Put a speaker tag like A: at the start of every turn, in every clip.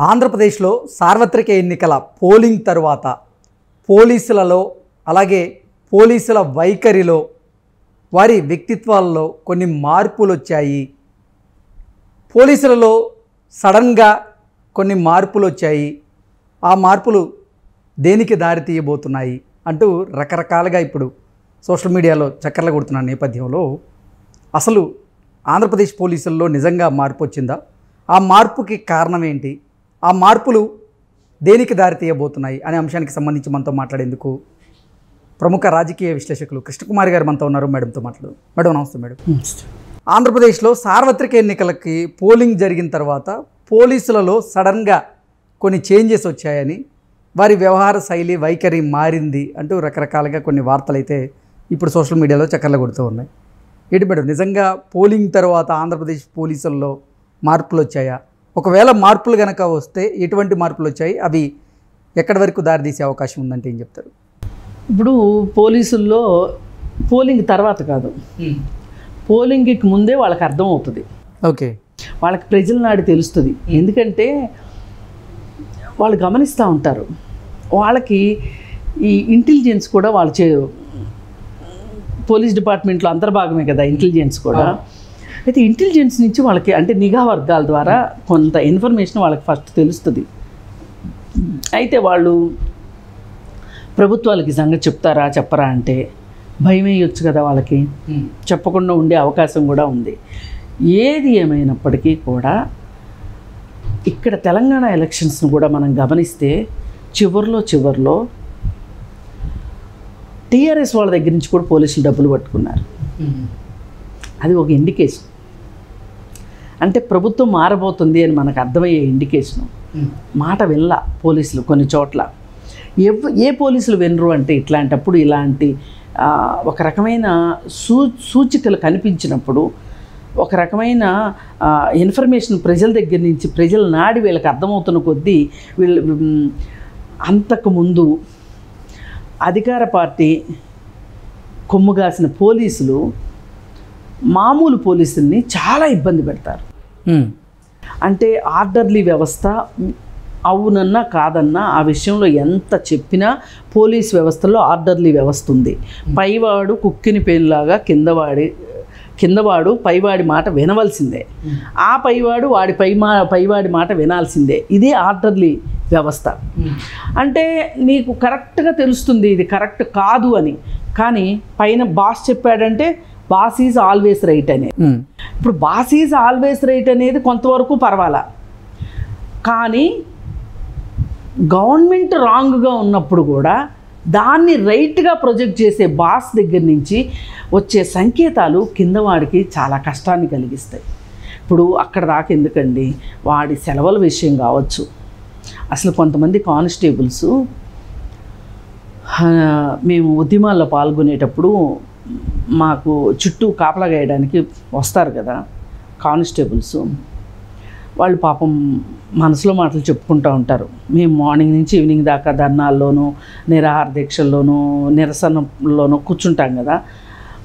A: ఆంధ్రప్రదేశ్లో సార్వత్రిక ఎన్నికల పోలింగ్ తరువాత పోలీసులలో అలాగే పోలీసుల వైఖరిలో వారి వ్యక్తిత్వాల్లో కొన్ని మార్పులు వచ్చాయి. పోలీసులలో సడన్గా కొన్ని మార్పులు వచ్చాయి. ఆ మార్పులు దేనికి దారి తీయబోతున్నాయి అంటూ రకరకాలుగా ఇప్పుడు సోషల్ మీడియాలో చక్కర్లు కొడుతున్న నేపథ్యంలో అసలు ఆంధ్రప్రదేశ్ పోలీసుల్లో నిజంగా మార్పు వచ్చిందా? ఆ మార్పుకి కారణం ఏంటి? ఆ మార్పులు దేనికి దారి తీయబోతున్నాయి అనే అంశానికి సంబంధించి మనతో మాట్లాడేందుకు ప్రముఖ రాజకీయ విశ్లేషకులు కృష్ణకుమారి గారు మనతో ఉన్నారు. మేడంతో మాట్లాడదాం. మేడం నమస్తే. మేడం, ఆంధ్రప్రదేశ్లో సార్వత్రిక ఎన్నికలకి పోలింగ్ జరిగిన తర్వాత పోలీసులలో సడన్గా కొన్ని చేంజెస్ వచ్చాయని, వారి వ్యవహార శైలి వైఖరి మారింది అంటూ రకరకాలుగా కొన్ని వార్తలు అయితే ఇప్పుడు సోషల్ మీడియాలో చక్కర్లు కొడుతూ ఉన్నాయి. ఏంటి మేడం, నిజంగా పోలింగ్ తర్వాత ఆంధ్రప్రదేశ్ పోలీసుల్లో మార్పులు వచ్చాయా? ఒకవేళ మార్పులు కనుక వస్తే ఎటువంటి మార్పులు వచ్చాయి? అవి ఎక్కడి వరకు దారితీసే అవకాశం ఉందంటే ఏం చెప్తారు?
B: ఇప్పుడు పోలీసుల్లో పోలింగ్ తర్వాత కాదు, పోలింగ్కి ముందే వాళ్ళకి అర్థం అవుతుంది.
A: ఓకే,
B: వాళ్ళకి ప్రజల నాడి తెలుస్తుంది. ఎందుకంటే వాళ్ళు గమనిస్తూ ఉంటారు. వాళ్ళకి ఈ ఇంటెలిజెన్స్ కూడా వాళ్ళు పోలీస్ డిపార్ట్మెంట్లో అంతర్భాగమే కదా ఇంటెలిజెన్స్ కూడా. అయితే ఇంటెలిజెన్స్ నుంచి వాళ్ళకి అంటే నిఘా వర్గాల ద్వారా కొంత ఇన్ఫర్మేషన్ వాళ్ళకి ఫస్ట్ తెలుస్తుంది. అయితే వాళ్ళు ప్రభుత్వాలకి సంగతి చెప్తారా చెప్పరా అంటే భయం వేయొచ్చు కదా, వాళ్ళకి చెప్పకుండా ఉండే అవకాశం కూడా ఉంది. ఏది ఏమైనప్పటికీ కూడా ఇక్కడ తెలంగాణ ఎలక్షన్స్ను కూడా మనం గమనిస్తే చివర్లో టీఆర్ఎస్ వాళ్ళ దగ్గర నుంచి కూడా పోలీసులు డబ్బులు పట్టుకున్నారు. అది ఒక ఇండికేషన్, అంటే ప్రభుత్వం మారబోతుంది అని మనకు అర్థమయ్యే ఇండికేషను. మాట వినలా పోలీసులు కొన్ని చోట్ల. ఏ పోలీసులు వినరు అంటే ఇట్లాంటప్పుడు ఇలాంటి ఒక రకమైన సూచికలు కనిపించినప్పుడు, ఒక రకమైన ఇన్ఫర్మేషన్ ప్రజల దగ్గర నుంచి ప్రజల నాడి వీళ్ళకి అర్థమవుతున్న కొద్దీ వీళ్ళు అంతకుముందు అధికార పార్టీ కొమ్ముగాసిన పోలీసులు మామూలు పోలీసుల్ని చాలా ఇబ్బంది పెడతారు. అంటే ఆర్డర్లీ వ్యవస్థ అవునన్నా కాదన్నా ఆ విషయంలో ఎంత చెప్పినా పోలీస్ వ్యవస్థలో ఆర్డర్లీ వ్యవస్థ ఉంది. పైవాడు కుక్కిని పేరులాగా కిందవాడు పైవాడి మాట వినవలసిందే, ఆ పైవాడు పైవాడి మాట వినాల్సిందే. ఇదే ఆర్డర్లీ వ్యవస్థ. అంటే నీకు కరెక్ట్గా తెలుస్తుంది ఇది కరెక్ట్ కాదు అని, కానీ పైన బాస్ చెప్పాడంటే బాస్ ఈజ్ ఆల్వేస్ రైట్ అనేది. ఇప్పుడు బాస్ ఈజ్ ఆల్వేస్ రైట్ అనేది కొంతవరకు పర్వాలా, కానీ గవర్నమెంట్ రాంగ్గా ఉన్నప్పుడు కూడా దాన్ని రైట్గా ప్రొజెక్ట్ చేసే బాస్ దగ్గర నుంచి వచ్చే సంకేతాలు కిందవాడికి చాలా కష్టాన్ని కలిగిస్తాయి. ఇప్పుడు అక్కడ దాకా ఎందుకండి, వాడి సెలవుల విషయం కావచ్చు. అసలు కొంతమంది కానిస్టేబుల్స్ మేము ఉద్యమాల్లో పాల్గొనేటప్పుడు మాకు చుట్టూ కాపలా గాయడానికి వస్తారు కదా కానిస్టేబుల్స్, వాళ్ళు పాపం మనసులో మాటలు చెప్పుకుంటూ ఉంటారు. మేము మార్నింగ్ నుంచి ఈవినింగ్ దాకా ధర్నాల్లోనూ నిరాహార దీక్షల్లోనూ నిరసనలోనూ కూర్చుంటాం కదా,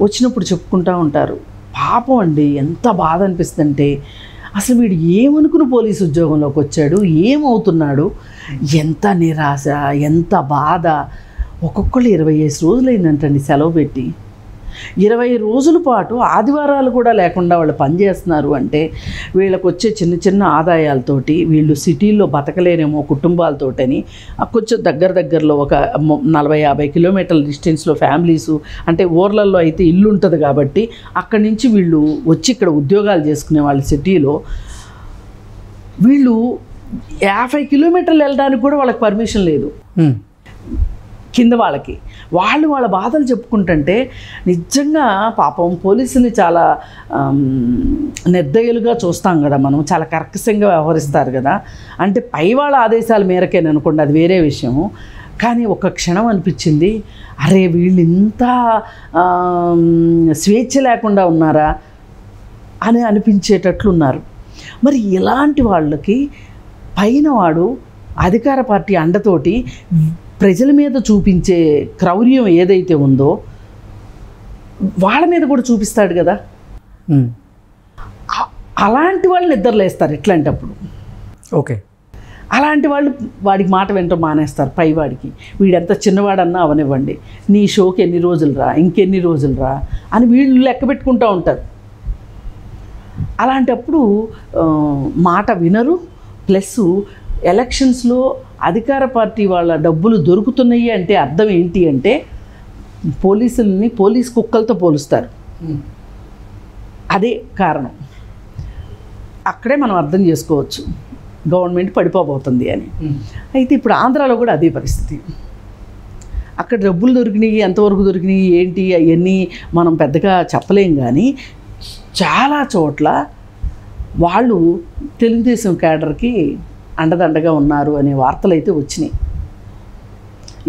B: వచ్చినప్పుడు చెప్పుకుంటూ ఉంటారు. పాపం అండి, ఎంత బాధ అనిపిస్తుందంటే అసలు వీడు ఏమనుకుని పోలీసు ఉద్యోగంలోకి వచ్చాడు, ఏమవుతున్నాడు, ఎంత నిరాశ, ఎంత బాధ. ఒక్కొక్కళ్ళు 25 రోజులైందంటండి సెలవు పెట్టి. 20 రోజుల పాటు ఆదివారాలు కూడా లేకుండా వాళ్ళు పనిచేస్తున్నారు అంటే వీళ్ళకి వచ్చే చిన్న చిన్న ఆదాయాలతోటి వీళ్ళు సిటీల్లో బతకలేరేమో కుటుంబాలతోటని కొంచెం దగ్గరలో ఒక 40-50 కిలోమీటర్ల డిస్టెన్స్లో ఫ్యామిలీసు, అంటే ఊర్లలో అయితే ఇల్లు ఉంటుంది కాబట్టి అక్కడి నుంచి వీళ్ళు వచ్చి ఇక్కడ ఉద్యోగాలు చేసుకునే వాళ్ళు సిటీలో, వీళ్ళు 50 కిలోమీటర్లు వెళ్ళడానికి కూడా వాళ్ళకి పర్మిషన్ లేదు కింద వాళ్ళకి. వాళ్ళ బాధలు చెప్పుకుంటుంటే నిజంగా పాపం పోలీసుని చాలా నిర్దయులుగా చూస్తాం కదా మనం, చాలా కర్కశంగా వ్యవహరిస్తారు కదా. అంటే పై వాళ్ళ ఆదేశాల మేరకేననుకోండి, అది వేరే విషయము. కానీ ఒక క్షణం అనిపించింది, అరే వీళ్ళు ఇంత స్వేచ్ఛ లేకుండా ఉన్నారా అని అనిపించేటట్లున్నారు. మరి ఇలాంటి వాళ్ళకి పైన వాడు అధికార పార్టీ అండతోటి ప్రజల మీద చూపించే క్రౌర్యం ఏదైతే ఉందో వాళ్ళ మీద కూడా చూపిస్తాడు కదా. అలాంటి వాళ్ళు నిద్రలేస్తారు ఇట్లాంటప్పుడు.
A: ఓకే,
B: అలాంటి వాళ్ళు వాడికి మాట వినటం మానేస్తారు. పైవాడికి వీడెంత చిన్నవాడన్నా అవనివ్వండి, నీ షోకి ఎన్ని రోజులు రా, ఇంకెన్ని రోజులు రా అని వీళ్ళు లెక్క పెట్టుకుంటూ ఉంటారు. అలాంటప్పుడు మాట వినరు. ప్లస్ ఎలక్షన్స్లో అధికార పార్టీ వాళ్ళ డబ్బులు దొరుకుతున్నాయి అంటే అర్థం ఏంటి అంటే పోలీసుల్ని పోలీస్ కుక్కలతో పోలుస్తారు. అదే కారణం. అక్కడే మనం అర్థం చేసుకోవచ్చు గవర్నమెంట్ పడిపోబోతుంది అని. అయితే ఇప్పుడు ఆంధ్రాలో కూడా అదే పరిస్థితి. అక్కడ డబ్బులు దొరికినాయి, ఎంతవరకు దొరికినాయి ఏంటి అవన్నీ మనం పెద్దగా చెప్పలేం. కానీ చాలా చోట్ల వాళ్ళు తెలుగుదేశం క్యాడర్కి అండదండగా ఉన్నారు అనే వార్తలు అయితే వచ్చినాయి.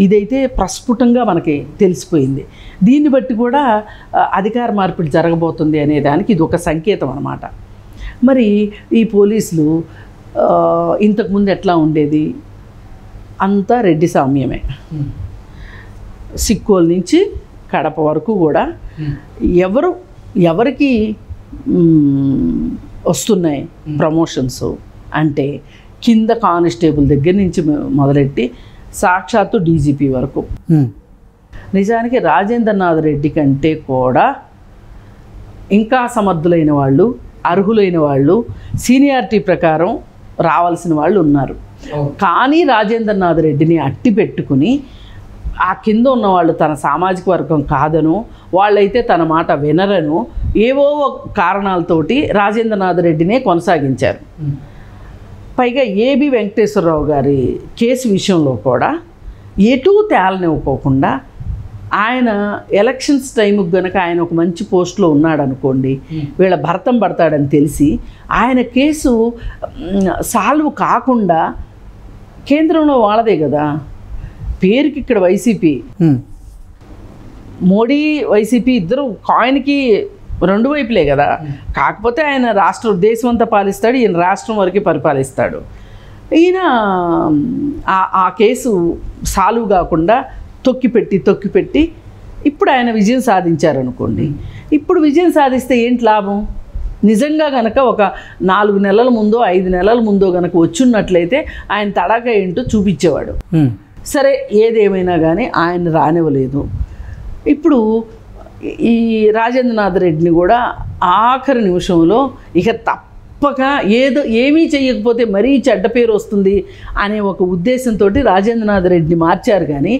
B: ఇదైతే ప్రస్ఫుటంగా మనకి తెలిసిపోయింది. దీన్ని బట్టి కూడా అధికార మార్పిడి జరగబోతుంది అనే దానికి ఇది ఒక సంకేతం అన్నమాట. మరి ఈ పోలీసులు ఇంతకుముందు ఎట్లా ఉండేది? అంతా రెడ్డి సామ్యమే. సిక్కోల్ నుంచి కడప వరకు కూడా ఎవరికి వస్తున్నాయి ప్రమోషన్స్ అంటే కింద కానిస్టేబుల్ దగ్గర నుంచి మొదలెట్టి సాక్షాత్తు డీజీపీ వరకు. నిజానికి రాజేంద్రనాథ్ రెడ్డి కంటే కూడా ఇంకా సమర్థులైన వాళ్ళు, అర్హులైన వాళ్ళు, సీనియారిటీ ప్రకారం రావాల్సిన వాళ్ళు ఉన్నారు. కానీ రాజేంద్రనాథ్ రెడ్డిని అట్టి పెట్టుకుని ఆ కింద ఉన్నవాళ్ళు తన సామాజిక వర్గం కాదను, వాళ్ళైతే తన మాట వినరను, ఏవో కారణాలతోటి రాజేంద్రనాథ్ రెడ్డినే కొనసాగించారు. పైగా ఏబి వెంకటేశ్వరరావు గారి కేసు విషయంలో కూడా ఎటూ తేలనివ్వకోకుండా ఆయన ఎలక్షన్స్ టైంకి కనుక ఆయన ఒక మంచి పోస్ట్లో ఉన్నాడు అనుకోండి, వీళ్ళ భర్తం పడతాడని తెలిసి ఆయన కేసు సాల్వ్ కాకుండా కేంద్రంలో వాళ్ళదే కదా పేరుకి, ఇక్కడ వైసీపీ, మోడీ వైసీపీ ఇద్దరు కాయిన్కి రెండు వైపులే కదా. కాకపోతే ఆయన దేశం అంతా పాలిస్తాడు, ఈయన రాష్ట్రం వరకే పరిపాలిస్తాడు. ఈయన ఆ కేసు సాల్వ్ కాకుండా తొక్కిపెట్టి ఇప్పుడు ఆయన విజయం సాధించారనుకోండి. ఇప్పుడు విజయం సాధిస్తే ఏంటి లాభం? నిజంగా కనుక ఒక 4 నెలల ముందో 5 నెలల ముందో కనుక వచ్చున్నట్లయితే ఆయన తడాక ఏంటో చూపించేవాడు. సరే, ఏదేమైనా కానీ ఆయన రానివ్వలేదు. ఇప్పుడు ఈ రాజేంద్రనాథ్ రెడ్డిని కూడా ఆఖరి నిమిషంలో ఇక తప్పక ఏమీ చేయకపోతే మరీ చెడ్డ పేరు వస్తుంది అనే ఒక ఉద్దేశంతో రాజేంద్రనాథ్ రెడ్డిని మార్చారు. కానీ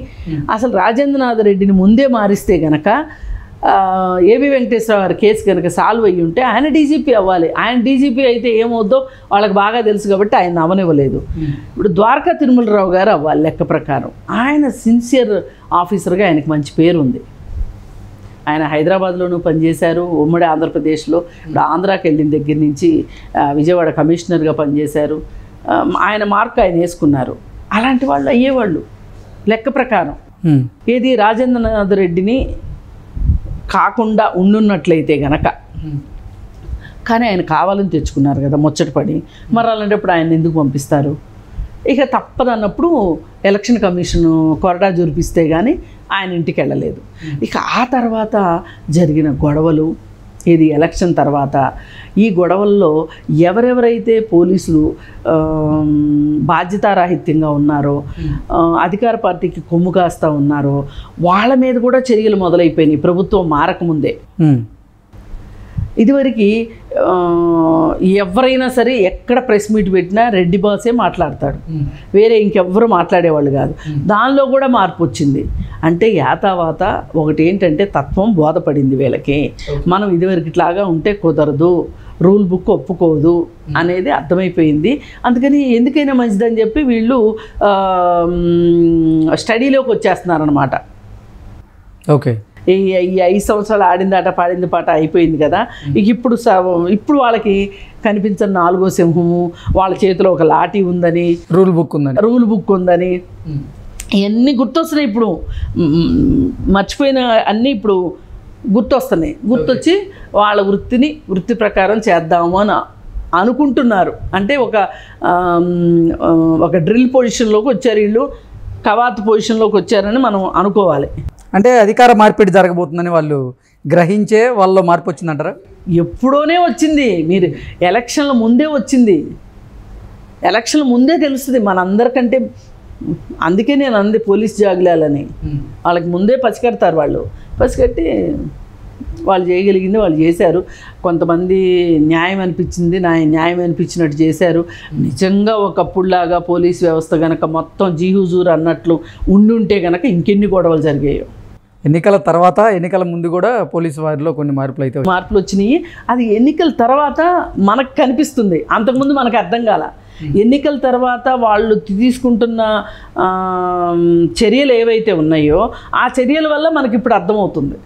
B: అసలు రాజేంద్రనాథ్ రెడ్డిని ముందే మారిస్తే కనుక ఏబి వెంకటేశ్వర గారి కేసు కనుక సాల్వ్ అయ్యి ఉంటే ఆయన డీజీపీ అవ్వాలి. ఆయన డీజీపీ అయితే ఏమవుద్దో వాళ్ళకి బాగా తెలుసు కాబట్టి ఆయన అవనివ్వలేదు. ఇప్పుడు ద్వారకా తిరుమలరావు గారు అవ్వాలి లెక్క ప్రకారం. ఆయన సిన్సియర్ ఆఫీసర్గా ఆయనకు మంచి పేరు ఉంది. ఆయన హైదరాబాద్లోనూ పనిచేశారు, ఉమ్మడి ఆంధ్రప్రదేశ్లో. ఇప్పుడు ఆంధ్రాకి వెళ్ళిన దగ్గర నుంచి విజయవాడ కమిషనర్గా పనిచేశారు. ఆయన మార్క్ ఆయన వేసుకున్నారు. అలాంటి వాళ్ళు అయ్యేవాళ్ళు లెక్క ప్రకారం. ఏది రాజేంద్రనాథ్ రెడ్డిని కాకుండా ఉండున్నట్లయితే గనక. కానీ ఆయన కావాలని తెచ్చుకున్నారు కదా ముచ్చటపడి. మరి అలాంటప్పుడు ఆయన ఎందుకు పంపిస్తారు? ఇక తప్పదన్నప్పుడు ఎలక్షన్ కమిషన్ కొరడా జూరిపిస్తే కానీ ఆయన ఇంటికి వెళ్ళలేదు. ఇక ఆ తర్వాత జరిగిన గొడవలు, ఇది ఎలక్షన్ తర్వాత ఈ గొడవల్లో ఎవరెవరైతే పోలీసులు బాధ్యతారాహిత్యంగా ఉన్నారో, అధికార పార్టీకి కొమ్ము కాస్తూ ఉన్నారో వాళ్ళ మీద కూడా చర్యలు మొదలైపోయినాయి ప్రభుత్వం మారకముందే. ఇదివరకు ఎవరైనా సరే ఎక్కడ ప్రెస్ మీట్ పెట్టినా రెడ్డి బాసే మాట్లాడతాడు, వేరే ఇంకెవ్వరు మాట్లాడేవాళ్ళు కాదు. దానిలో కూడా మార్పు వచ్చింది. అంటే యాతావాత ఒకటి ఏంటంటే తత్వం బోధపడింది వీళ్ళకి. మనం ఇదివరకు ఇట్లాగా ఉంటే కుదరదు, రూల్ బుక్ ఒప్పుకోదు అనేది అర్థమైపోయింది. అందుకని ఎందుకైనా మంచిదని చెప్పి వీళ్ళు స్టడీలోకి వచ్చేస్తున్నారనమాట.
A: ఓకే,
B: ఈ 5 సంవత్సరాలు ఆడిందాట పాడింది పాట అయిపోయింది కదా. ఇక ఇప్పుడు వాళ్ళకి కనిపించిన 4వ సింహము, వాళ్ళ చేతిలో ఒక లాఠీ ఉందని, రూల్ బుక్ ఉందని ఇవన్నీ గుర్తొస్తున్నాయి. ఇప్పుడు మర్చిపోయిన అన్నీ ఇప్పుడు గుర్తొస్తున్నాయి. గుర్తొచ్చి వాళ్ళ వృత్తి ప్రకారం చేద్దాము అని అనుకుంటున్నారు. అంటే ఒక డ్రిల్ పొజిషన్లోకి వచ్చారు వీళ్ళు, కవాతు పొజిషన్లోకి వచ్చారని మనం అనుకోవాలి.
A: అంటే అధికార మార్పిడి జరగబోతుందని వాళ్ళు గ్రహించే వాళ్ళలో మార్పు వచ్చిందంటారా?
B: ఎప్పుడోనే వచ్చింది. మీరు ఎలక్షన్ల ముందే వచ్చింది. ఎలక్షన్ ముందే తెలుస్తుంది మనందరికంటే. అందుకే నేను అంది పోలీస్ జాగ్లాలని. వాళ్ళకి ముందే పసికడతారు. వాళ్ళు పసికట్టి వాళ్ళు చేయగలిగింది వాళ్ళు చేశారు. కొంతమంది న్యాయం అనిపించింది, న్యాయం అనిపించినట్టు చేశారు. నిజంగా ఒకప్పుడులాగా పోలీస్ వ్యవస్థ కనుక మొత్తం జీహుజూర్ అన్నట్లు ఉండుంటే కనుక ఇంకెన్ని గొడవలు జరిగాయో.
A: ఎన్నికల తర్వాత ఎన్నికల ముందు కూడా పోలీసు వారిలో కొన్ని మార్పులు
B: వచ్చినాయి. అది ఎన్నికల తర్వాత మనకు కనిపిస్తుంది, అంతకుముందు మనకు అర్థం కాల. ఎన్నికల తర్వాత వాళ్ళు తీసుకుంటున్న చర్యలు ఏవైతే ఉన్నాయో ఆ చర్యల వల్ల మనకి ఇప్పుడు అర్థమవుతుంది.